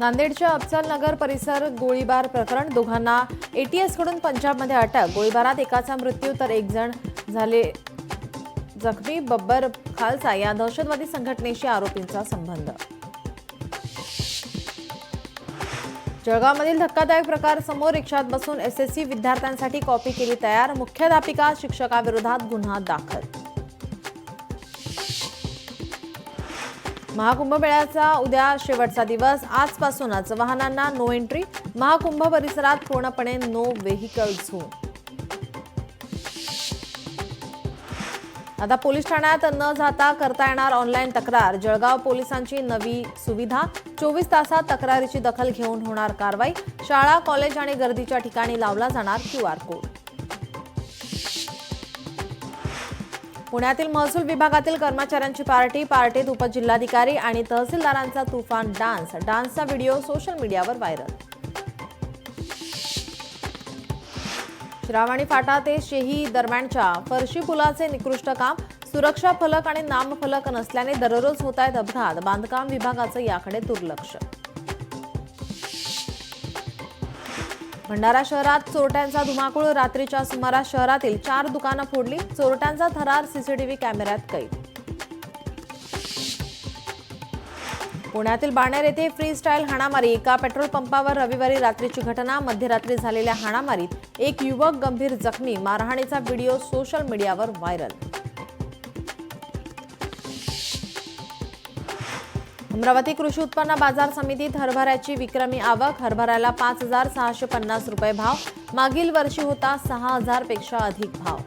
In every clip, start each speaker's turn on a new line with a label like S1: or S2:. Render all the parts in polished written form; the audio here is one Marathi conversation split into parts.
S1: नांदेडच्या अफजलनगर परिसर गोळीबार प्रकरण, दोघांना एटीएस कडून पंजाबमध्ये अटक। गोळीबारात एकाचा मृत्यू तर एक जण झाले जखमी। बब्बर खालसा या दहशतवादी संघटनेशी आरोपींचा संबंध। जळगावमधील धक्कादायक प्रकार समोर, रिक्षात बसून एसएससी विद्यार्थ्यांसाठी कॉपी केली तयार, मुख्याध्यापिका शिक्षकाविरोधात गुन्हा दाखल। महाकुंभमेळ्याचा उद्या शेवटचा दिवस, आजपासूनच वाहनांना नो एंट्री। महाकुंभ परिसरात पूर्णपणे नो व्हेकल झोन। आता पोलीस ठाण्यात न जाता करता येणार ऑनलाईन तक्रार, जळगाव पोलिसांची नवी सुविधा। 24 तासात तक्रारीची दखल घेऊन होणार कारवाई। शाळा, कॉलेज आणि गर्दीच्या ठिकाणी लावला जाणार क्यूआर कोड। पुण्यातील महसूल विभागातील कर्मचाऱ्यांची पार्टीत उपजिल्हाधिकारी आणि तहसीलदारांचा तुफान डान्सचा व्हिडिओ सोशल मीडियावर व्हायरल। श्रावणी फाटा ते शेही दरम्यानच्या फरशी पुलाचे निकृष्ट काम, सुरक्षा फलक आणि नामफलक नसल्याने दररोज होत आहेत अपघात, बांधकाम विभागाचं याकडे दुर्लक्ष। भंडारा शहरात चोरट्यांचा धुमाकूळ, रात्रीच्या सुमारास शहरातील 4 दुकानं फोडली, चोरट्यांचा थरार सीसीटीव्ही कॅमेऱ्यात कैद। पुण्यातील बाणेर येथे फ्री स्टाईल हाणामारी, एका पेट्रोल पंपावर रविवारी रात्रीची घटना, मध्यरात्री झालेल्या हाणामारीत एक युवक गंभीर जखमी, मारहाणीचा व्हिडिओ सोशल मीडियावर व्हायरल। अमरावती कृषी उत्पन्न बाजार समितीत हरभऱ्याची विक्रमी आवक, हरभऱ्याला 5,650 रुपये भाव, मागील वर्षी होता 6,000 पेक्षा अधिक भाव।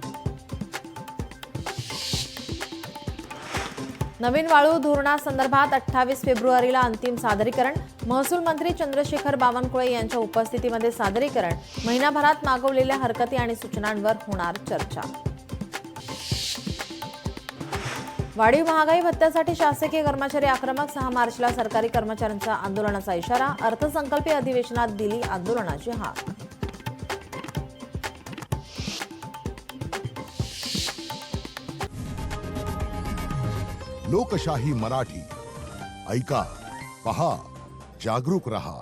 S1: नवीन वाळू धोरणासंदर्भात 28 फेब्रुवारीला अंतिम सादरीकरण, महसूल मंत्री चंद्रशेखर बावनकुळे यांच्या उपस्थितीमध्ये सादरीकरण। महिनाभरात मागवलेल्या हरकती आणि सूचनांवर होणार चर्चा। वाढीव महागाई भत्त्यासाठी शासकीय कर्मचारी आक्रमक, 6 मार्चला सरकारी कर्मचाऱ्यांचा आंदोलनाचा इशारा, अर्थसंकल्पीय अधिवेशनात दिली आंदोलनाची हाक।
S2: लोकशाही मराठी ऐका, पहा, जागरूक रहा।